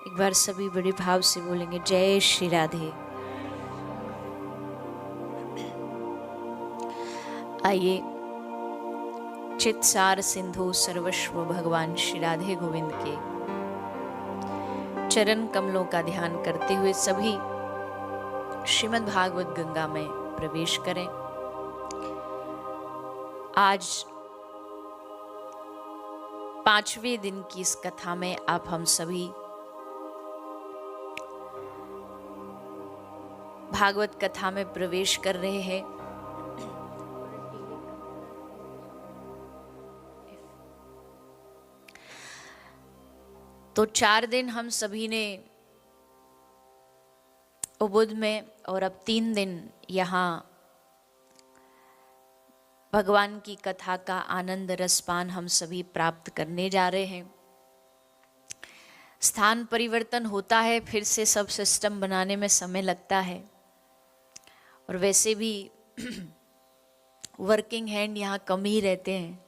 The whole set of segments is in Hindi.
एक बार सभी बड़े भाव से बोलेंगे जय श्री राधे। आइए चित्सार सिंधु सर्वस्व भगवान श्री राधे गोविंद के चरण कमलों का ध्यान करते हुए सभी श्रीमद् भागवत गंगा में प्रवेश करें। आज 5वें दिन की इस कथा में आप हम सभी भागवत कथा में प्रवेश कर रहे हैं। तो 4 दिन हम सभी ने उबुद में और अब 3 दिन यहाँ भगवान की कथा का आनंद रसपान हम सभी प्राप्त करने जा रहे हैं। स्थान परिवर्तन होता है, फिर से सब सिस्टम बनाने में समय लगता है और वैसे भी वर्किंग हैंड यहाँ कम ही रहते हैं।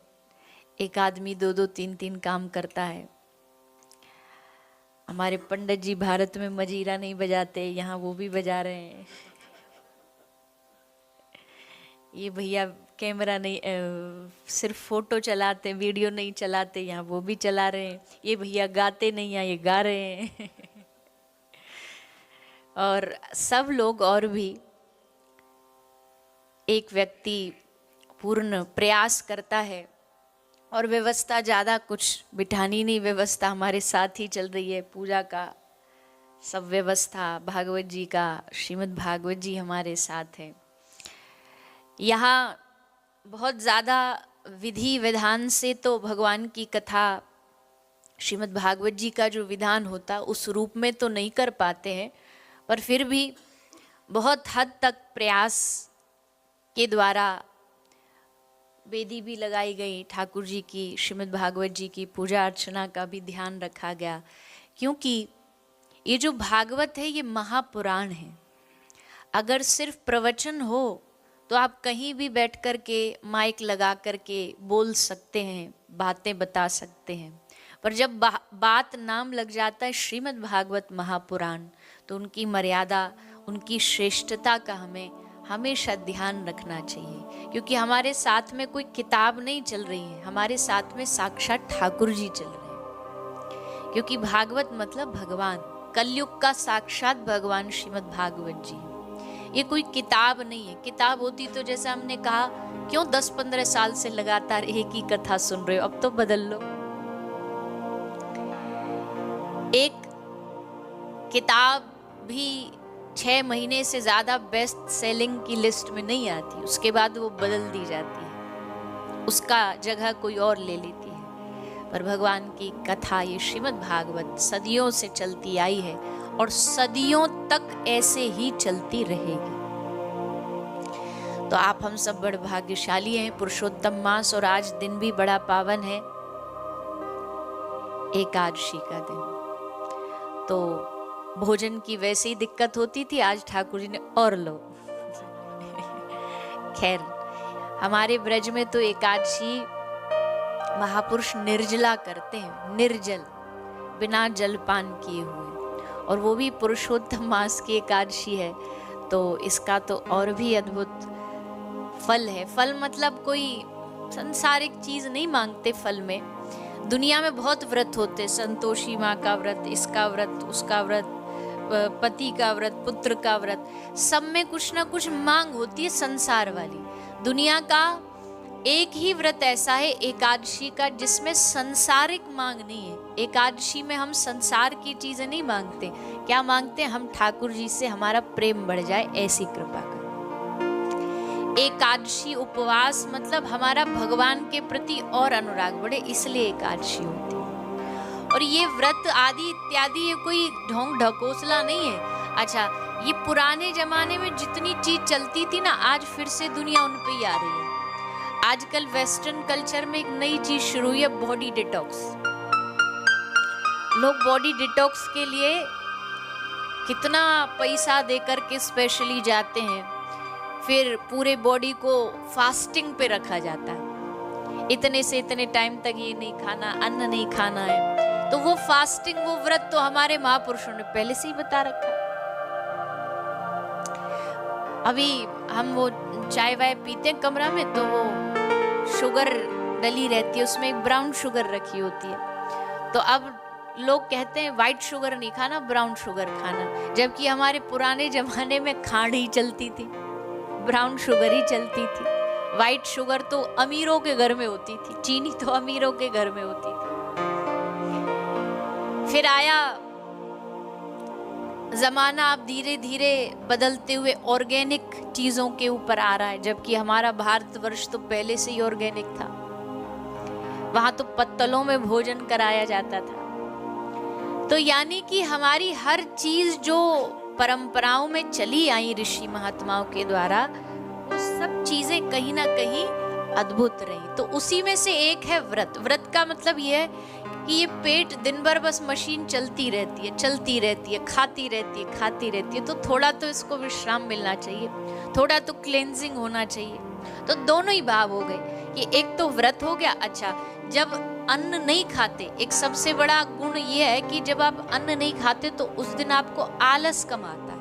एक आदमी 2-2 3-3 काम करता है। हमारे पंडित जी भारत में मजीरा नहीं बजाते, यहाँ वो भी बजा रहे हैं। ये भैया कैमरा नहीं सिर्फ फोटो चलाते, वीडियो नहीं चलाते, यहाँ वो भी चला रहे हैं। ये भैया गाते नहीं, यहाँ ये गा रहे हैं। और सब लोग और भी एक व्यक्ति पूर्ण प्रयास करता है और व्यवस्था ज़्यादा कुछ बिठानी नहीं, व्यवस्था हमारे साथ ही चल रही है। पूजा का सब व्यवस्था, भागवत जी का, श्रीमद् भागवत जी हमारे साथ है। यहाँ बहुत ज़्यादा विधि विधान से तो भगवान की कथा, श्रीमद् भागवत जी का जो विधान होता उस रूप में तो नहीं कर पाते हैं, पर फिर भी बहुत हद तक प्रयास के द्वारा वेदी भी लगाई गई, ठाकुर जी की, श्रीमद् भागवत जी की पूजा अर्चना का भी ध्यान रखा गया। क्योंकि ये जो भागवत है ये महापुराण है। अगर सिर्फ प्रवचन हो तो आप कहीं भी बैठ कर के माइक लगा कर के बोल सकते हैं, बातें बता सकते हैं, पर जब बात नाम लग जाता है श्रीमद् भागवत महापुराण, तो उनकी मर्यादा, उनकी श्रेष्ठता का हमें हमेशा ध्यान रखना चाहिए। क्योंकि हमारे साथ में कोई किताब नहीं चल रही है, हमारे साथ में साक्षात ठाकुर जी चल रहे हैं। क्योंकि भागवत मतलब भगवान, कलयुग का साक्षात भगवान श्रीमद् भागवत जी। ये कोई किताब नहीं है। किताब होती तो जैसा हमने कहा, क्यों 10-15 साल से लगातार एक ही कथा सुन रहे हो, अब तो बदल लो। एक किताब भी 6 महीने से ज्यादा बेस्ट सेलिंग की लिस्ट में नहीं आती, उसके बाद वो बदल दी जाती है, उसका जगह कोई और ले लेती है। पर भगवान की कथा, ये श्रीमद् भागवत सदियों से चलती आई है और सदियों तक ऐसे ही चलती रहेगी। तो आप हम सब बड़े भाग्यशाली हैं। पुरुषोत्तम मास और आज दिन भी बड़ा पावन है, एकादशी का दिन। तो भोजन की वैसे ही दिक्कत होती थी, आज ठाकुर जी ने और लो। खैर, हमारे ब्रज में तो एकादशी महापुरुष निर्जला करते हैं, निर्जल, बिना जलपान किए हुए, और वो भी पुरुषोत्तम मास की एकादशी है। तो इसका तो और भी अद्भुत फल है। फल मतलब कोई संसारिक चीज नहीं मांगते फल में। दुनिया में बहुत व्रत होते, संतोषी माँ का व्रत, इसका व्रत, उसका व्रत, पति का व्रत, पुत्र का व्रत, सब में कुछ ना कुछ मांग होती है संसार वाली। दुनिया का एक ही व्रत ऐसा है एकादशी का, जिसमें संसारिक मांग नहीं है। एकादशी में हम संसार की चीजें नहीं मांगते। क्या मांगते हैं? हम ठाकुर जी से हमारा प्रेम बढ़ जाए, ऐसी कृपा कर। एकादशी उपवास मतलब हमारा भगवान के प्रति और अनुराग बढ़े, इसलिए एकादशी होती है। और ये व्रत आदि इत्यादि ये कोई ढोंग ढकोसला नहीं है। अच्छा, ये पुराने जमाने में जितनी चीज चलती थी ना, आज फिर से दुनिया उन पे ही आ रही है। आजकल वेस्टर्न कल्चर में एक नई चीज शुरू हुई है, बॉडी डिटॉक्स। लोग बॉडी डिटॉक्स के लिए कितना पैसा देकर के स्पेशली जाते हैं, फिर पूरे बॉडी को फास्टिंग पे रखा जाता है। इतने से इतने टाइम तक ये नहीं खाना, अन्न नहीं खाना है। तो वो फास्टिंग, वो व्रत तो हमारे महापुरुषों ने पहले से ही बता रखा। अभी हम वो चाय वाय पीते हैं कमरा में, तो वो शुगर डली रहती है, उसमें एक ब्राउन शुगर रखी होती है। तो अब लोग कहते हैं व्हाइट शुगर नहीं खाना, ब्राउन शुगर खाना, जबकि हमारे पुराने जमाने में खांड ही चलती थी, ब्राउन शुगर ही चलती थी। व्हाइट शुगर तो अमीरों के घर में होती थी, चीनी तो अमीरों के घर में होती थी। फिर आया जमाना, अब धीरे धीरे बदलते हुए ऑर्गेनिक चीजों के ऊपर आ रहा है, जबकि हमारा भारतवर्ष तो पहले से ही ऑर्गेनिक था। वहां तो पत्तलों में भोजन कराया जाता था। तो यानी कि हमारी हर चीज जो परंपराओं में चली आई ऋषि महात्माओं के द्वारा, वो सब चीजें कहीं ना कहीं अद्भुत रही। तो उसी में से एक है व्रत। व्रत का मतलब ये है कि ये पेट दिन भर बस मशीन चलती रहती है, चलती रहती है, खाती रहती है, खाती रहती है, तो थोड़ा तो इसको विश्राम मिलना चाहिए, थोड़ा तो क्लेंजिंग होना चाहिए। तो दोनों ही भाव हो गए कि एक तो व्रत हो गया। अच्छा, जब अन्न नहीं खाते, एक सबसे बड़ा गुण ये है कि जब आप अन्न नहीं खाते तो उस दिन आपको आलस कम आता है।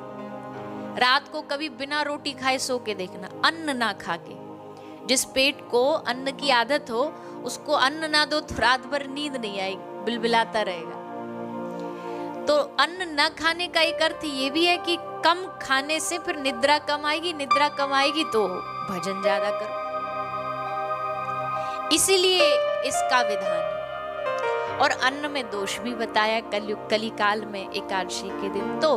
रात को कभी बिना रोटी खाए सो के देखना, अन्न ना खा के। जिस पेट को अन्न की आदत हो, उसको अन्न ना दो तो रात भर नींद नहीं आएगी, बिलबिलाता रहेगा। तो अन्न न खाने का एक अर्थ ये भी है कि कम खाने से फिर निद्रा कम आएगी, निद्रा कम आएगी तो भजन ज्यादा करो, इसीलिए इसका विधान है। और अन्न में दोष भी बताया कलयुग कलिकाल में एकादशी के दिन। तो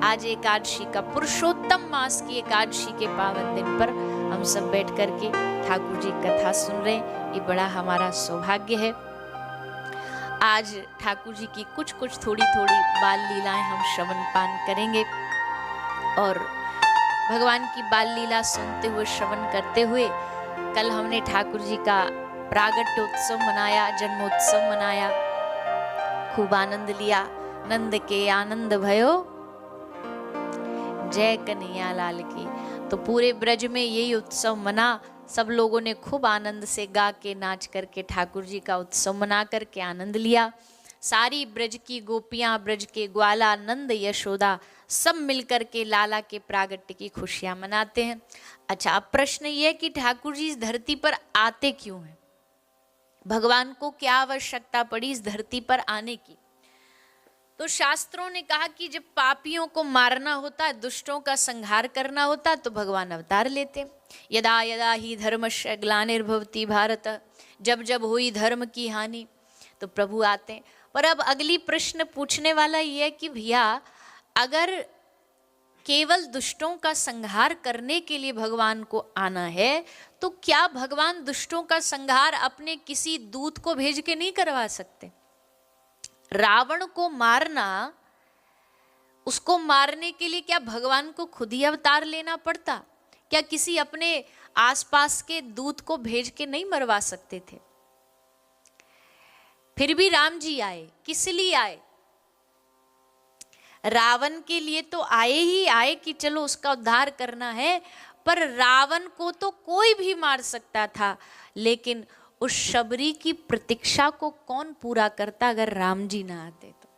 आज एकादशी का, पुरुषोत्तम मास की एकादशी के पावन दिन पर हम सब बैठ करके ठाकुर जी कथा सुन रहे हैं, ये बड़ा हमारा सौभाग्य है। आज ठाकुर जी की कुछ कुछ थोड़ी थोड़ी बाल लीलाएं हम श्रवण पान करेंगे, और भगवान की बाल लीला सुनते हुए, श्रवण करते हुए, कल हमने ठाकुर जी का प्रागट्योत्सव मनाया, जन्मोत्सव मनाया, खूब आनंद लिया। नंद के आनंद भयो, जय कन्हैया लाल की। तो पूरे ब्रज में यही उत्सव मना, सब लोगों ने खूब आनंद से गा के नाच करके ठाकुर जी का उत्सव मना करके आनंद लिया। सारी ब्रज की गोपियां, ब्रज के ग्वाला, नंद, यशोदा सब मिलकर के लाला के प्रागट्य की खुशियां मनाते हैं। अच्छा, अब प्रश्न ये है कि ठाकुर जी इस धरती पर आते क्यों हैं? भगवान को क्या आवश्यकता पड़ी इस धरती पर आने की? तो शास्त्रों ने कहा कि जब पापियों को मारना होता है, दुष्टों का संहार करना होता है, तो भगवान अवतार लेते। यदा यदा ही धर्मस्य ग्लानिर्भवति भारत, जब जब हुई धर्म की हानि, तो प्रभु आते हैं। पर अब अगली प्रश्न पूछने वाला ये है कि भैया, अगर केवल दुष्टों का संहार करने के लिए भगवान को आना है, तो क्या भगवान दुष्टों का संहार अपने किसी दूत को भेज के नहीं करवा सकते? रावण को मारना, उसको मारने के लिए क्या भगवान को खुद ही अवतार लेना पड़ता? क्या किसी अपने आसपास के दूत को भेज के नहीं मरवा सकते थे? फिर भी राम जी आए, किस लिए आए? रावण के लिए तो आए ही आए कि चलो उसका उद्धार करना है, पर रावण को तो कोई भी मार सकता था, लेकिन उस शबरी की प्रतीक्षा को कौन पूरा करता अगर राम जी ना आते तो?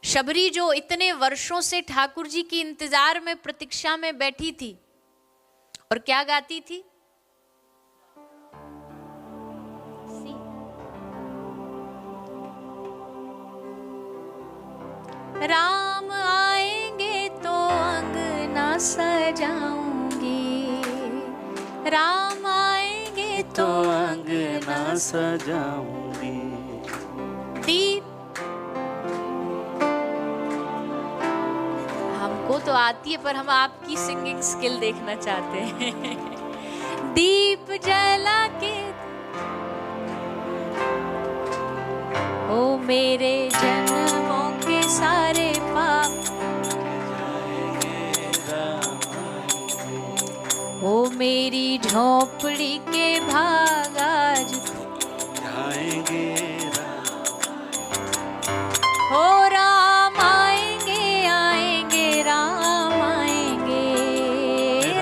शबरी जो इतने वर्षों से ठाकुर जी की इंतजार में, प्रतीक्षा में बैठी थी, और क्या गाती थी? राम आएंगे तो अंगना सजाऊंगी, राम आएंगे तो अंगना सजाऊंगी। दीप हमको तो आती है, पर हम आपकी सिंगिंग स्किल देखना चाहते हैं। दीप जला के ओ मेरे जन्मों के सारे पाप, ओ मेरी झोपड़ी के भाग आज जाएंगे। ओ राम आएंगे, आएंगे, राम आएंगे,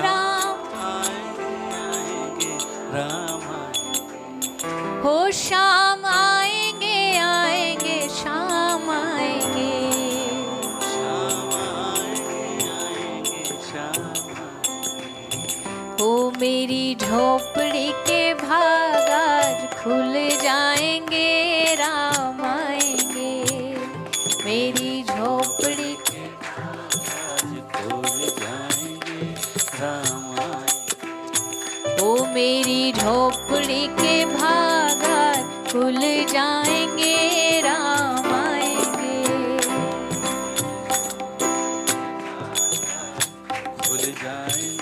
राम आएंगे, राम आएंगे। हो शाम आए झोपड़ी के भाग आज खुल जाएंगे, राम आएंगे। मेरी झोपड़ी के भाग आज खुल जाएंगे, राम आएंगे। ओ मेरी झोपड़ी के भाग आज खुल जाएंगे, राम आएंगे। खुल जाएंगे।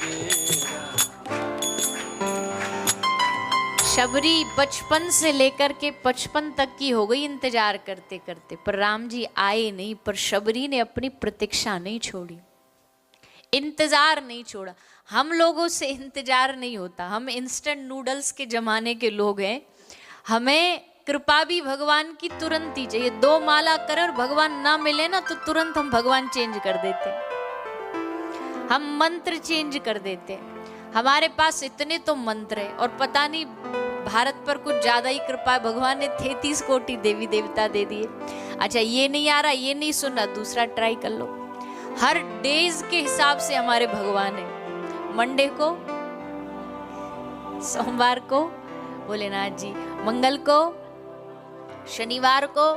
शबरी बचपन से लेकर के 55 तक की हो गई इंतजार करते करते, पर राम जी आए नहीं। पर शबरी ने अपनी प्रतीक्षा नहीं छोड़ी, इंतजार नहीं छोड़ा। हम लोगों से इंतजार नहीं होता, हम इंस्टेंट नूडल्स के जमाने के लोग हैं। हमें कृपा भी भगवान की तुरंत ही चाहिए। 2 माला कर और भगवान ना मिले ना तो तुरंत हम भगवान चेंज कर देते, हम मंत्र चेंज कर देते। हमारे पास इतने तो मंत्र है, और पता नहीं भारत पर कुछ ज्यादा ही कृपा है, भगवान ने 33 कोटि देवी देवता दे दिए। अच्छा ये नहीं आ रहा, ये नहीं सुना, दूसरा ट्राई कर लो। हर डेज के हिसाब से हमारे भगवान है। मंडे को, सोमवार को भोलेनाथ जी, मंगल को, शनिवार को,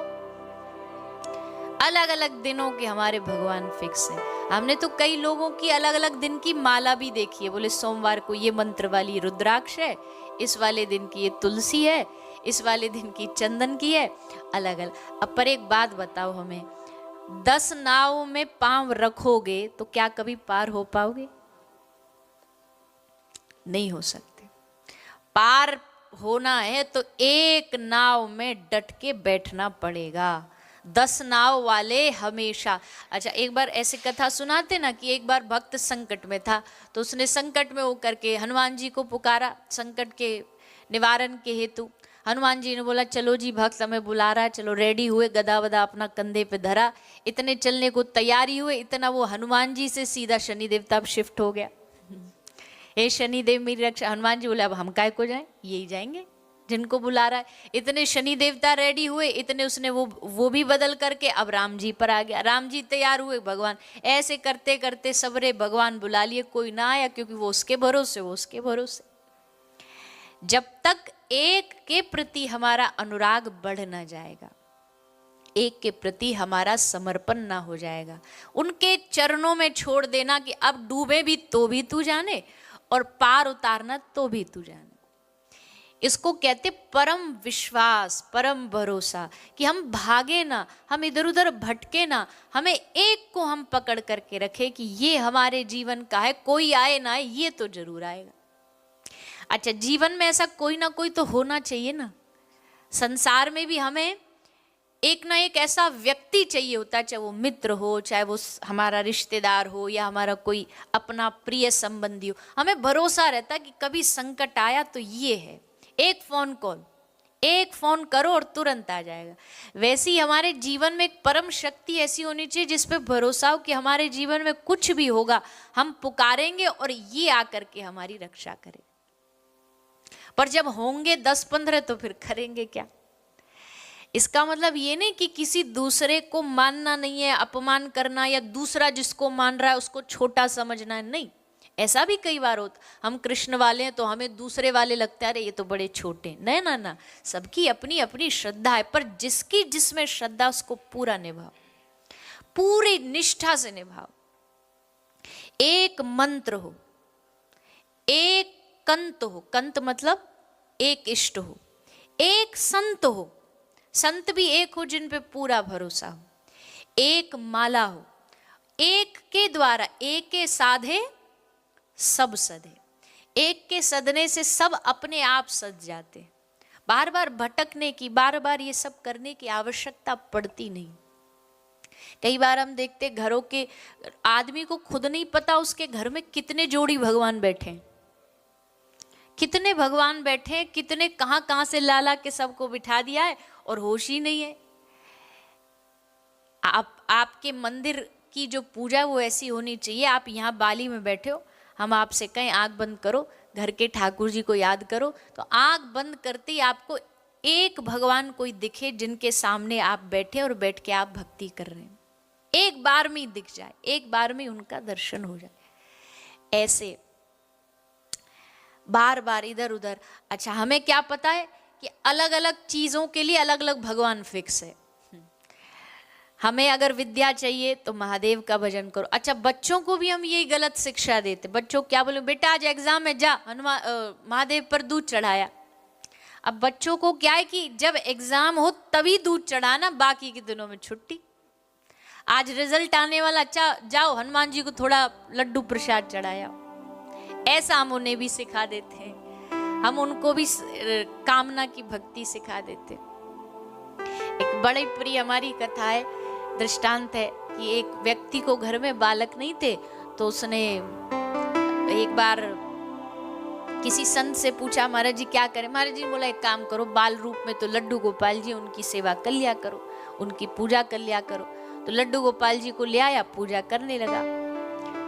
अलग अलग दिनों के हमारे भगवान फिक्स है। हमने तो कई लोगों की अलग अलग दिन की माला भी देखी है। बोले सोमवार को ये मंत्र वाली रुद्राक्ष है, इस वाले दिन की ये तुलसी है, इस वाले दिन की चंदन की है, अलग अलग। अब पर एक बात बताओ हमें, 10 नाव में पांव रखोगे तो क्या कभी पार हो पाओगे? नहीं हो सकते। पार होना है तो एक नाव में डट के बैठना पड़ेगा। 10 नाव वाले हमेशा। अच्छा एक बार ऐसे कथा सुनाते ना कि एक बार भक्त संकट में था, तो उसने संकट में होकर के हनुमान जी को पुकारा संकट के निवारण के हेतु। हनुमान जी ने बोला चलो जी भक्त हमें बुला रहा है, चलो रेडी हुए, गदा वदा अपना कंधे पे धरा, इतने चलने को तैयारी हुए, इतना वो हनुमान जी से सीधा शनि देवता शिफ्ट हो गया। हे शनि देव मेरी रक्षा। हनुमान जी बोले अब हम काय को जाएं, यही जाएंगे जिनको बुला रहा है। इतने शनि देवता रेडी हुए, इतने उसने वो भी बदल करके अब राम जी पर आ गया। राम जी तैयार हुए, भगवान ऐसे करते करते सबरे भगवान बुला लिए, कोई ना आया क्योंकि वो उसके भरोसे, वो उसके भरोसे। जब तक एक के प्रति हमारा अनुराग बढ़ ना जाएगा, एक के प्रति हमारा समर्पण ना हो जाएगा, उनके चरणों में छोड़ देना कि अब डूबे भी तो भी तू जाने और पार उतारना तो भी तू जाने, इसको कहते परम विश्वास, परम भरोसा। कि हम भागे ना, हम इधर उधर भटके ना, हमें एक को हम पकड़ करके रखे कि ये हमारे जीवन का है, कोई आए ना आए ये तो जरूर आएगा। अच्छा जीवन में ऐसा कोई ना कोई तो होना चाहिए ना। संसार में भी हमें एक ना एक ऐसा व्यक्ति चाहिए होता है, चाहे वो मित्र हो, चाहे वो हमारा रिश्तेदार हो, या हमारा कोई अपना प्रिय संबंधी हो। हमें भरोसा रहता है कि कभी संकट आया तो ये है, एक फोन कॉल, एक फोन करो और तुरंत आ जाएगा। वैसे ही हमारे जीवन में एक परम शक्ति ऐसी होनी चाहिए जिस पे भरोसा हो कि हमारे जीवन में कुछ भी होगा हम पुकारेंगे और ये आकर के हमारी रक्षा करे। पर जब होंगे 10-15 तो फिर करेंगे क्या? इसका मतलब ये नहीं कि किसी दूसरे को मानना नहीं है, अपमान करना, या दूसरा जिसको मान रहा है उसको छोटा समझना है, नहीं। ऐसा भी कई बार होता, हम कृष्ण वाले हैं तो हमें दूसरे वाले लगता है अरे ये तो बड़े छोटे। नहीं ना ना, सबकी अपनी अपनी श्रद्धा है, पर जिसकी जिसमें श्रद्धा उसको पूरा निभाओ, पूरी निष्ठा से निभाओ। एक मंत्र हो, एक कंत हो, कंत मतलब एक इष्ट हो, एक संत हो, संत भी एक हो जिन पे पूरा भरोसा हो, एक माला हो, एक के द्वारा एक के साधे सब सधे, एक के सदने से सब अपने आप सज जाते। बार बार भटकने की, बार बार ये सब करने की आवश्यकता पड़ती नहीं। कई बार हम देखते घरों के आदमी को खुद नहीं पता उसके घर में कितने जोड़ी भगवान बैठे हैं, कितने भगवान बैठे हैं, कितने कहां कहां से लाला के सबको बिठा दिया है और होश ही नहीं है। आपके मंदिर की जो पूजा वो ऐसी होनी चाहिए, आप यहाँ बाली में बैठे हो, हम आपसे कहें आंख बंद करो, घर के ठाकुर जी को याद करो, तो आंख बंद करते ही आपको एक भगवान कोई दिखे जिनके सामने आप बैठे और बैठ के आप भक्ति कर रहे हैं। एक बार में ही दिख जाए, एक बार में उनका दर्शन हो जाए। ऐसे बार बार इधर उधर। अच्छा, हमें क्या पता है कि अलग अलग चीजों के लिए अलग अलग भगवान फिक्स है। हमें अगर विद्या चाहिए तो महादेव का भजन करो। अच्छा, बच्चों को भी हम यही गलत शिक्षा देते। बच्चों को क्या बोले, बेटा आज एग्जाम है, जा हनुमान महादेव पर दूध चढ़ाया। अब बच्चों को क्या है कि जब एग्जाम हो तभी दूध चढ़ाना, बाकी के दिनों में छुट्टी। आज रिजल्ट आने वाला, अच्छा जाओ हनुमान जी को थोड़ा लड्डू प्रसाद चढ़ाया। ऐसा हम उन्हें भी सिखा देते हैं, हम उनको भी कामना की भक्ति सिखा देते। एक बड़ी प्रिय हमारी कथा है, दृष्टांत है कि एक व्यक्ति को घर में बालक नहीं थे, तो उसने एक बार किसी संत से पूछा, महाराज जी क्या करें। महाराज जी बोला, एक काम करो, बाल रूप में तो लड्डू गोपाल जी, उनकी सेवा कर लिया करो, उनकी पूजा कर लिया करो। तो लड्डू गोपाल जी को ले आया, पूजा करने लगा।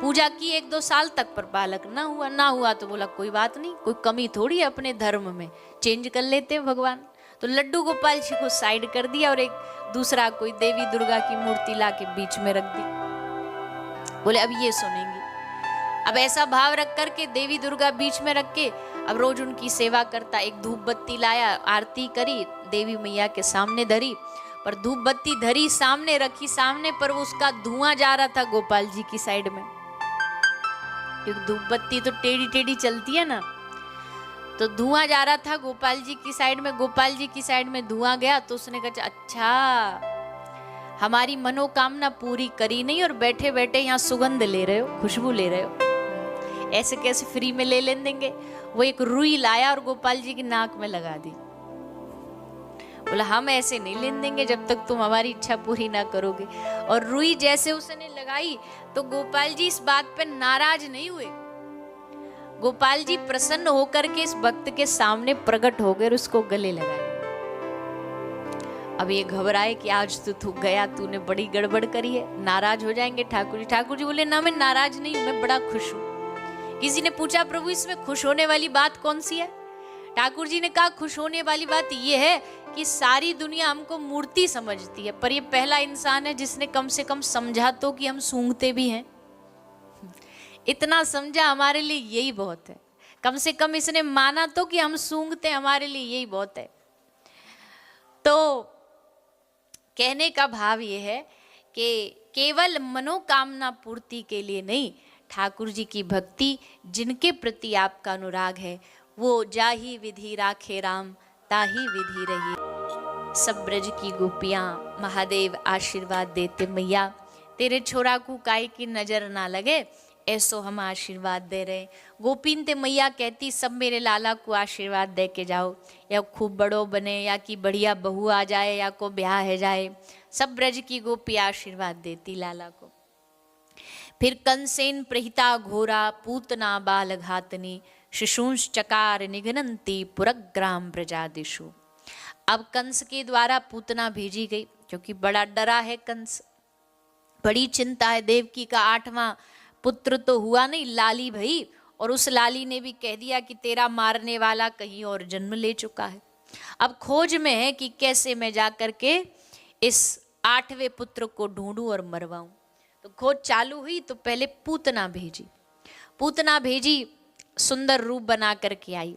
पूजा की 1-2 साल तक, पर बालक ना हुआ तो बोला कोई बात नहीं, कोई कमी थोड़ी है अपने धर्म में, चेंज कर लेते हैं भगवान। तो लड्डू गोपाल जी को साइड कर दिया और एक दूसरा कोई देवी दुर्गा की मूर्ति ला के बीच में रख दी। बोले अब ये सुनेंगी। अब ऐसा भाव रख करके देवी दुर्गा बीच में रख के अब रोज उनकी सेवा करता। एक धूप बत्ती लाया, आरती करी, देवी मैया के सामने धरी, पर धूप बत्ती धरी, सामने रखी, सामने पर उसका धुआं जा रहा था गोपाल जी की साइड में, क्योंकि धूप बत्ती तो टेढ़ी टेढ़ी चलती है ना, तो धुआं जा रहा था गोपाल जी की साइड में। गोपाल जी की साइड में धुआं गया तो उसने कहा, अच्छा हमारी मनोकामना पूरी करी नहीं और बैठे बैठे यहाँ सुगंध ले रहे हो, खुशबू ले रहे हो, ऐसे कैसे फ्री में ले देंगे। वो एक रुई लाया और गोपाल जी की नाक में लगा दी। बोला हम ऐसे नहीं लेने देंगे जब तक तुम हमारी इच्छा पूरी ना करोगे। और रुई जैसे उसने लगाई तो गोपाल जी इस बात पे नाराज नहीं हुए। गोपाल जी प्रसन्न होकर के इस भक्त के सामने प्रकट हो गए और उसको गले लगा लिया। अब ये घबराए कि आज तो तू गया, तूने बड़ी गड़बड़ करी है, नाराज हो जाएंगे ठाकुर जी। ठाकुर जी बोले ना मैं नाराज नहीं हूं, मैं बड़ा खुश हूं। किसी ने पूछा प्रभु इसमें खुश होने वाली बात कौन सी है? ठाकुर जी ने कहा खुश होने वाली बात यह है कि सारी दुनिया हमको मूर्ति समझती है, पर ये पहला इंसान है जिसने कम से कम समझा तो कि हम सूंघते भी हैं। इतना समझा, हमारे लिए यही बहुत है। कम से कम इसने माना तो कि हम सूंघते, हमारे लिए यही बहुत है। तो कहने का भाव ये है कि केवल मनोकामना पूर्ति के लिए नहीं, ठाकुर जी की भक्ति जिनके प्रति आपका अनुराग है, वो जाही विधि राखे राम ताही विधि रही। सब ब्रज की गोपियां महादेव आशीर्वाद देते, मैया तेरे छोरा को काई की नजर ना लगे, ऐसो हम आशीर्वाद दे रहे। गोपीन ते मैया कहती सब मेरे लाला को आशीर्वाद दे के जाओ, या खूब बड़ो बने, या कि बढ़िया बहू आ जाए, या को ब्याह है जाए। सब ब्रज की गोपी आशीर्वाद देती लाला को। फिर कंसेन प्रहिता घोरा पूतना बाल घातनी, शिशुंश चकार निघनंती पुरग्राम ब्रजादिशु। अब कंस के द्वारा पूतना भेजी गई, क्योंकि बड़ा डरा है कंस, बड़ी चिंता है। देवकी का 8वां पुत्र तो हुआ नहीं, लाली भई, और उस लाली ने भी कह दिया कि तेरा मारने वाला कहीं और जन्म ले चुका है। अब खोज में है कि कैसे मैं जाकर के इस 8वें पुत्र को ढूंढूं और मरवाऊं। तो खोज चालू हुई तो पहले पूतना भेजी। पूतना भेजी, सुंदर रूप बना करके आई,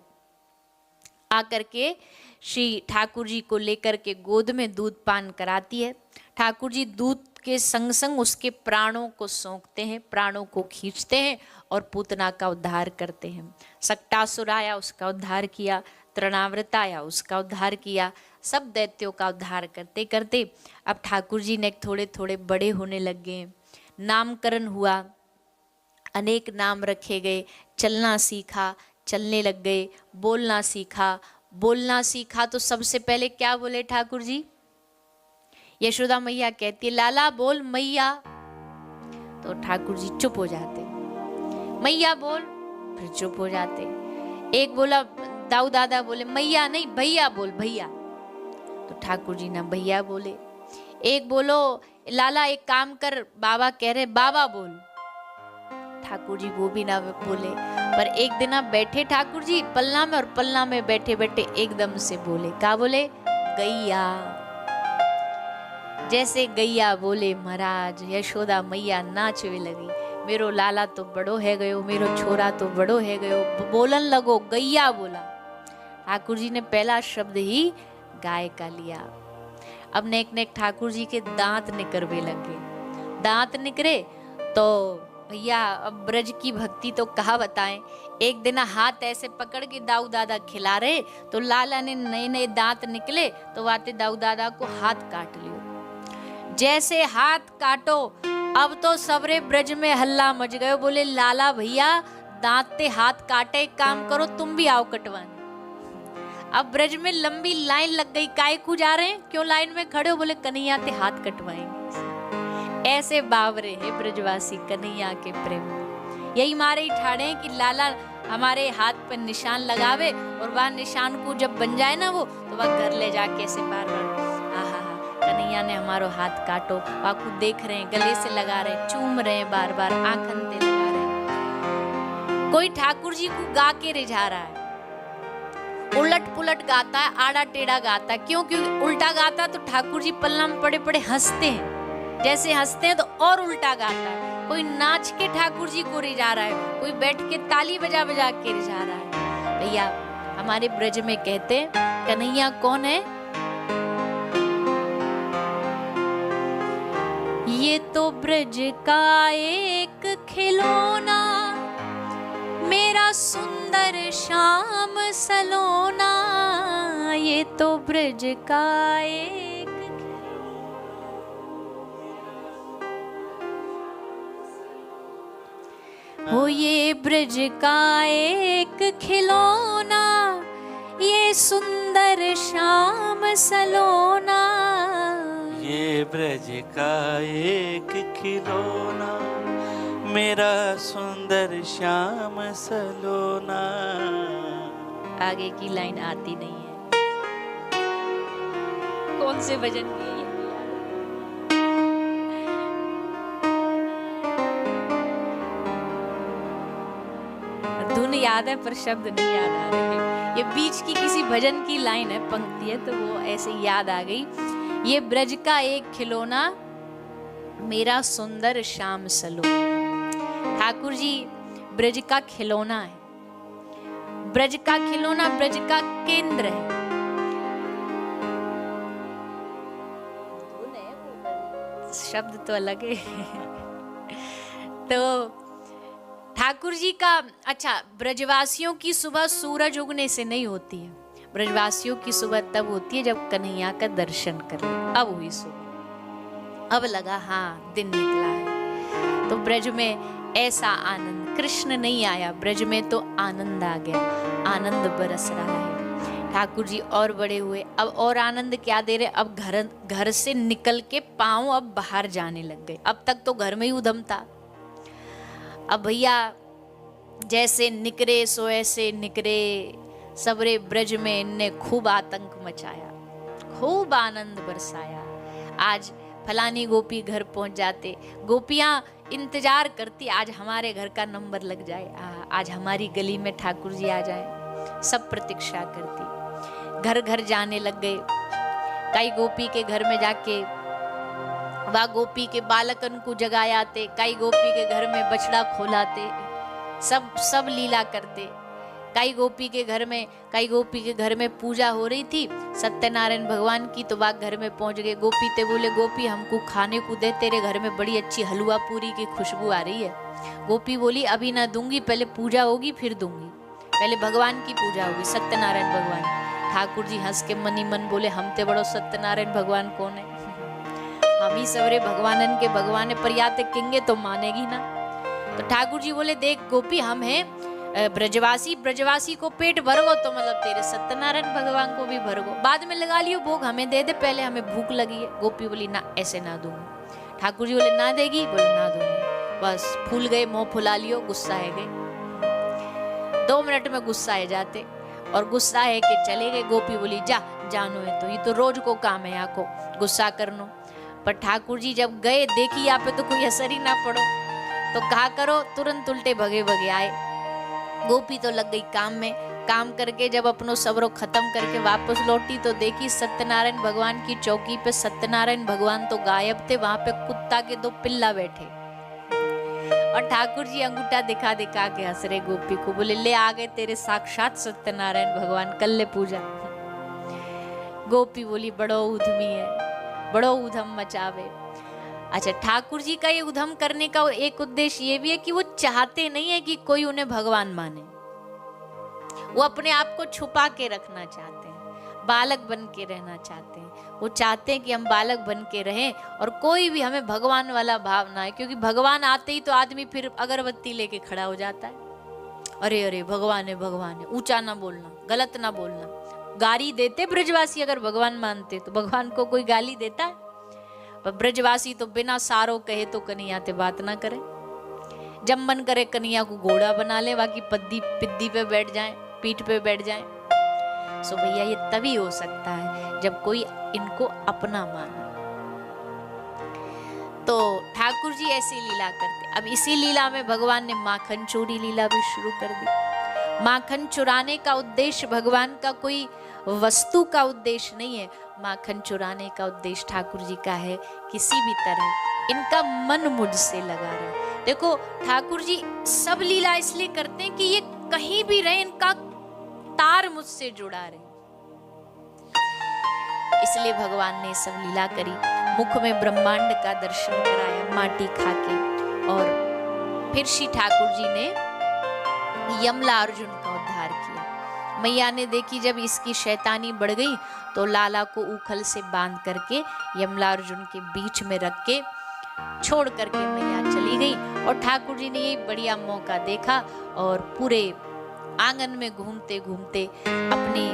आकर के श्री ठाकुर जी को लेकर के गोद में दूध पान कराती है। ठाकुर जी दूध के संग संग उसके प्राणों को सोंकते हैं, प्राणों को खींचते हैं और पूतना का उद्धार करते हैं। सक्टासुर आया, उसका उद्धार किया, तृणावृत आया, उसका उद्धार किया। सब दैत्यों का उद्धार करते करते अब ठाकुर जी ने थोड़े थोड़े बड़े होने लग गए। नामकरण हुआ, अनेक नाम रखे गए, चलना सीखा, चलने लग गए, बोलना सीखा, बोलना सीखा। तो सबसे पहले क्या बोले ठाकुर जी? यशोदा मैया कहती है लाला बोल मैया, तो ठाकुर जी चुप हो जाते। मैया बोल, फिर चुप हो जाते। एक बोला, दाऊ दादा बोले मैया नहीं भैया बोल भैया, तो ठाकुर जी ना भैया बोले। एक बोलो लाला एक काम कर, बाबा कह रहे बाबा बोल, ठाकुर जी वो भी ना बोले। पर एक दिन आप बैठे ठाकुर जी पलना में, और पलना में बैठे बैठे एकदम से बोले, क्या बोले? गैया। जैसे गैया बोले महाराज, यशोदा मैया नाचने लगी। मेरो लाला तो बड़ो है गयो, मेरो छोरा तो बड़ो है गयो। बोलन लगो, गैया बोला। ठाकुर जी ने पहला शब्द ही गाय का लिया। अब नेक नेक ठाकुर जी के दांत निकरवे लगे। दांत निकरे तो भैया अब ब्रज की भक्ति तो कहा बताएं। एक दिन हाथ ऐसे पकड़ के दाऊ दादा खिला रहे तो लाला ने नए नए दांत निकले तो वाते दाऊ दादा को हाथ काट लियो। जैसे हाथ काटो अब तो सबरे ब्रज में हल्ला मच गयो। बोले लाला भैया दांत ते हाथ काटे, एक काम करो तुम भी आओ कटवाने। अब ब्रज में लंबी लाइन लग गई। काय को जा रहे हैं, क्यों लाइन में खड़े हो? बोले कन्हैया ते हाथ कटवाएंगे। ऐसे बावरे है ब्रजवासी कन्हैया के प्रेम। यही मारे ही ठाड़े हैं कि लाला हमारे हाथ पर निशान लगावे और वह निशान को जब बन जाए ना वो, तो वह घर ले जाके ऐसे बार बार आहा कन्हैया ने हमारो हाथ काटो। वाकू देख रहे हैं, गले से लगा रहे हैं, चूम रहे हैं, बार बार आंखन ते लगा रहे हैं। कोई ठाकुर जी को गा के रिझा रहा है, उलट पुलट गाता है, आड़ा टेढ़ा गाता है। क्योंकि उल्टा गाता है तो ठाकुर जी पल्ला में पड़े पड़े हंसते हैं। जैसे हंसते हैं तो और उल्टा गाता है। कोई नाच के ठाकुर जी को रिझा रहा है, कोई बैठ के ताली बजा बजा के रिझा रहा है। भैया हमारे ब्रज में कहते हैं कन्हैया कौन है? ये तो ब्रज का एक खिलौना, मेरा सुंदर श्याम सलोना। ये तो ब्रज का एक हो, ये ब्रज का एक खिलौना, ये सुंदर श्याम सलोना। ये ब्रज का एक खिलौना, मेरा सुंदर श्याम सलोना। आगे की लाइन आती नहीं है। कौन से भजन की है? धुन याद है पर शब्द नहीं याद आ रहे। ये बीच की किसी भजन की लाइन है, पंक्ति है, तो वो ऐसे याद आ गई। ये ब्रज का एक खिलौना, मेरा सुंदर श्याम सलोना। ठाकुर जी ब्रज का खिलौना है। ब्रज का खिलौना ब्रज का केंद्र है। शब्द तो अलग है। तो ठाकुर जी का अच्छा, ब्रजवासियों की सुबह सूरज उगने से नहीं होती है। ब्रजवासियों की सुबह तब होती है जब कन्हैया का दर्शन कर ले। अब हुई सुबह, अब लगा हाँ दिन निकला है। तो ब्रज में ऐसा आनंद, कृष्ण नहीं आया ब्रज में तो आनंद आ गया, आनंद बरस रहा है। ठाकुर जी और बड़े हुए, अब और आनंद क्या दे रहे? अब घर से निकल के पांव अब बाहर जाने लग गए। अब तक तो घर में ही उधम था। अब भैया जैसे निकरे सो ऐसे निकरे, सबरे ब्रज में इनने खूब आतंक मचाया, खूब आनंद बरसाया। आज फलानी गोपी घर पहुंच जाते, गोपियां इंतजार करती आज हमारे घर का नंबर लग जाए, आज हमारी गली में ठाकुर जी आ जाए। सब प्रतीक्षा करती, घर घर जाने लग गए। कई गोपी के घर में जाके वह गोपी के बालकन को जगायाते, कई गोपी के घर में बछड़ा खोलाते, सब लीला करते। कई गोपी के घर में पूजा हो रही थी सत्यनारायण भगवान की, तो वह घर में पहुंच गए। गोपी ते बोले गोपी हमको खाने को दे, तेरे घर में बड़ी अच्छी हलवा पूरी की खुशबू आ रही है। गोपी बोली अभी ना दूंगी, पहले पूजा होगी फिर दूंगी, पहले भगवान की पूजा होगी, सत्यनारायण भगवान। ठाकुर जी हंस के मनी मन बोले हम ते बड़ो सत्यनारायण भगवान कौन है, हम ही सवरे भगवानन के भगवान है, पर या ते किंगे तो मानेगी ना। तो ठाकुर जी बोले देख गोपी हम हैं ब्रजवासी को पेट भरगो तो मतलब तेरे सत्यनारायण भगवान को भी भरगो, बाद में लगा लियो भोग, हमें दे दे, पहले हमें भूख लगी है। गोपी बोली ना ऐसे ना दूंगी। ठाकुर जी बोले ना देगी, बोले ना दूंगी। बस फूल गए, मुंह फुला लियो, गुस्सा है गए। 2 मिनट में गुस्सा है जाते और गुस्सा है कि चले गए। गोपी बोली जा जानो है तो ये तो रोज को काम है यहाँ को गुस्सा करनो। पर ठाकुर जी जब गए देखी यहाँ पे तो कोई असर ही ना पड़ो, तो कहा करो तुरंत उल्टे भगे भगे आए। गोपी तो लग गई काम में, काम करके जब अपनो सबरो खत्म करके वापस लौटी तो देखी सत्यनारायण भगवान की चौकी पे सत्यनारायण भगवान तो गायब थे, वहां पे कुत्ता के 2 पिल्ला बैठे और ठाकुर जी अंगूठा दिखा दिखा के हंस रहे गोपी को, बोले ले आ गए तेरे साक्षात सत्यनारायण भगवान, कर ले पूजा। गोपी बोली बड़ो उधमी है, बड़ो उधम मचावे। अच्छा, ठाकुर जी का ये उधम करने का एक उद्देश्य ये भी है कि वो चाहते नहीं है कि कोई उन्हें भगवान माने, वो अपने आप को छुपा के रखना चाहते हैं, बालक बन के रहना चाहते हैं। वो चाहते हैं कि हम बालक बन के रहें और कोई भी हमें भगवान वाला भाव ना है, क्योंकि भगवान आते ही तो आदमी फिर अगरबत्ती लेके खड़ा हो जाता है, अरे अरे भगवान है भगवान है, ऊंचा ना बोलना, गलत ना बोलना। गाली देते ब्रजवासी अगर भगवान मानते तो, भगवान को कोई गाली देता है? पर ब्रजवासी तो बिना सारो कहे तो कन्हैया ते बात ना करे, जब मन करे कन्हैया को घोड़ा बना ले, बाकी पिद्दी पे बैठ जाए, पीठ पे बैठ जाए। सो भैया ये तभी हो सकता है जब कोई इनको अपना माने। तो ठाकुर जी ऐसी लीला करते। अब इसी लीला में भगवान ने माखन चोरी लीला भी शुरू कर दी। माखन चुराने का उद्देश्य भगवान का कोई वस्तु का उद्देश्य नहीं है, माखन चुराने का उद्देश्य ठाकुर जी का है किसी भी तरह इनका मन मुझसे लगा रहे। देखो ठाकुर जी सब लीला इसलिए करते हैं कि ये कहीं भी रहे, इनका तार मुझसे जुड़ा रहे, इसलिए भगवान ने सब लीला करी। मुख में ब्रह्मांड का दर्शन कराया माटी खा के, और फिर श्री ठाकुर जी ने यमला अर्जुन का उद्धार किया। मैया ने देखी जब इसकी शैतानी बढ़ गई तो लाला को उखल से बांध करके यमला अर्जुन के बीच में रख के छोड़ करके मैया चली गई। और ठाकुर जी ने ये बढ़िया मौका देखा और पूरे आंगन में घूमते घूमते अपने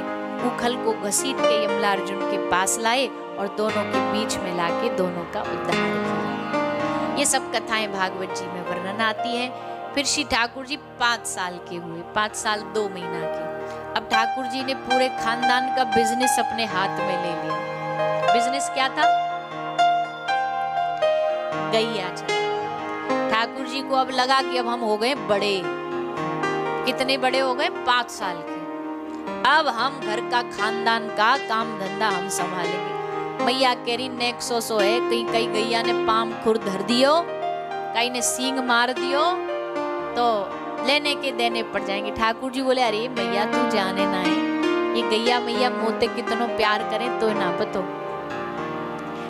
उखल को घसीट के यमला अर्जुन के पास लाए और दोनों के बीच में लाके दोनों का उद्धार किया। ये सब कथाएं भागवत जी में वर्णन आती हैं। फिर श्री ठाकुर जी 5 साल के हुए, 5 साल 2 महीना के। अब ठाकुर जी ने पूरे खानदान का बिजनेस अपने हाथ में ले लिया। बिजनेस क्या था? गैया चराना। ठाकुर जी को अब लगा कि अब हम हो गए बड़े। कितने बड़े हो गए? 5 साल के। अब हम घर का खानदान का काम धंधा हम संभालेंगे। मैया कह रही नेक सो है, कहीं कहीं गैया ने पाम खुर धर दियो, कहीं ने सींग मार दियो तो लेने के देने पड़ जाएंगे। ठाकुर जी बोले अरे मैया तू जाने ना है, ये गैया मैया मोते कितनो प्यार करें तो ना पतो।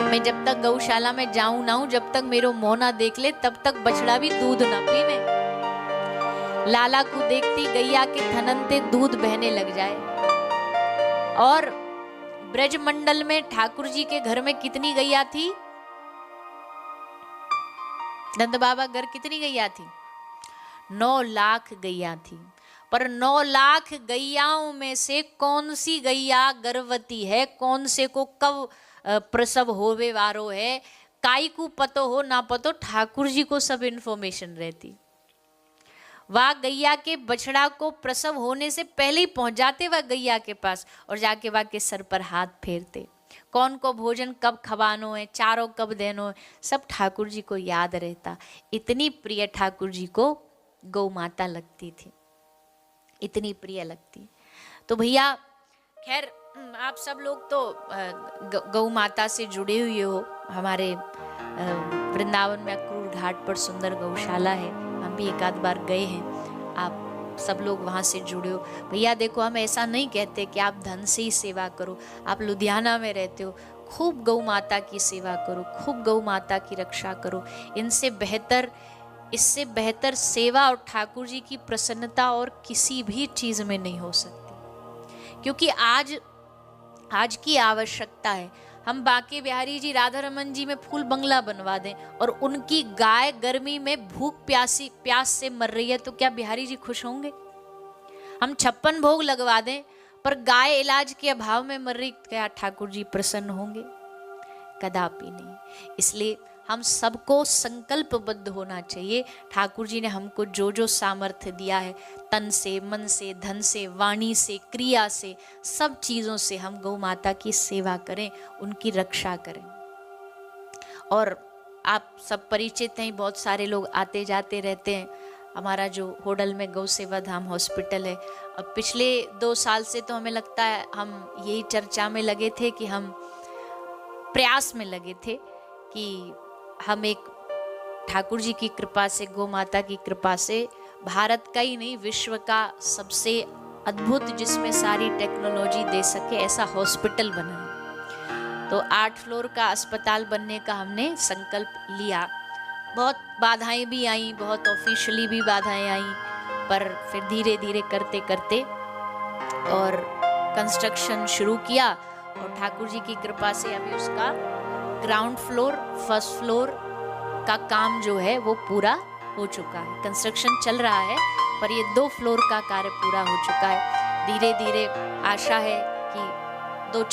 मैं जब तक गौशाला में जाऊं ना हूं, जब तक मेरो मुंह ना देख ले तब तक बछड़ा भी दूध ना पीवे। लाला को देखती गैया के थननते दूध बहने लग जाए। और ब्रजमंडल में ठाकुर जी के घर में कितनी गैया थी? नंद बाबा घर कितनी गैया थी? 9 लाख गैया थी। पर 9 लाख गैयाओं में से कौन सी गैया गर्भवती है, कौन से को कब प्रसव होवे वारो है, काई को पतो हो ना पतो, ठाकुर जी को सब इंफॉर्मेशन रहती। वह गैया के बछड़ा को प्रसव होने से पहले ही पहुंच जाते वह गैया के पास और जाके वह के सर पर हाथ फेरते। कौन को भोजन कब खवानो है, चारों कब देनो है, सब ठाकुर जी को याद रहता। इतनी प्रिय ठाकुर जी को गौ माता लगती थी, इतनी प्रिय लगती। तो भैया खैर आप सब लोग तो गौ माता से जुड़े हुए हो। हमारे वृंदावन में अक्रूर घाट पर सुंदर गौशाला है, हम भी एक आध बार गए हैं। आप सब लोग वहाँ से जुड़े हो। भैया देखो हम ऐसा नहीं कहते कि आप धन से ही सेवा करो। आप लुधियाना में रहते हो, खूब गौ माता की सेवा करो, खूब गौ माता की रक्षा करो। इससे बेहतर सेवा और ठाकुर जी की प्रसन्नता और किसी भी चीज़ में नहीं हो सकती। क्योंकि आज की आवश्यकता है हम बांके बिहारी जी, राधा रमन जी में फूल बंगला बनवा दें और उनकी गाय गर्मी में प्यास से मर रही है तो क्या बिहारी जी खुश होंगे? हम 56 भोग लगवा दें पर गाय इलाज के अभाव में मर रही, क्या ठाकुर जी प्रसन्न होंगे? कदापि नहीं। इसलिए हम सबको संकल्पबद्ध होना चाहिए। ठाकुर जी ने हमको जो जो सामर्थ्य दिया है, तन से, मन से, धन से, वाणी से, क्रिया से, सब चीज़ों से हम गौ माता की सेवा करें, उनकी रक्षा करें। और आप सब परिचित हैं, बहुत सारे लोग आते जाते रहते हैं। हमारा जो होडल में गौ सेवा धाम हॉस्पिटल है, अब पिछले 2 साल से तो हमें लगता है हम यही चर्चा में लगे थे कि हम प्रयास में लगे थे कि हम एक ठाकुर जी की कृपा से, गौ माता की कृपा से भारत का ही नहीं विश्व का सबसे अद्भुत, जिसमें सारी टेक्नोलॉजी दे सके, ऐसा हॉस्पिटल बना है। तो 8 फ्लोर का अस्पताल बनने का हमने संकल्प लिया। बहुत बाधाएं भी आई, बहुत ऑफिशियली भी बाधाएं आई, पर फिर धीरे धीरे करते करते और कंस्ट्रक्शन शुरू किया। और ठाकुर जी की कृपा से अभी उसका ग्राउंड फ्लोर, फर्स्ट फ्लोर का काम जो है वो पूरा हो चुका है। कंस्ट्रक्शन चल रहा है, पर ये 2 फ्लोर का कार्य पूरा हो चुका है। धीरे धीरे आशा है कि 2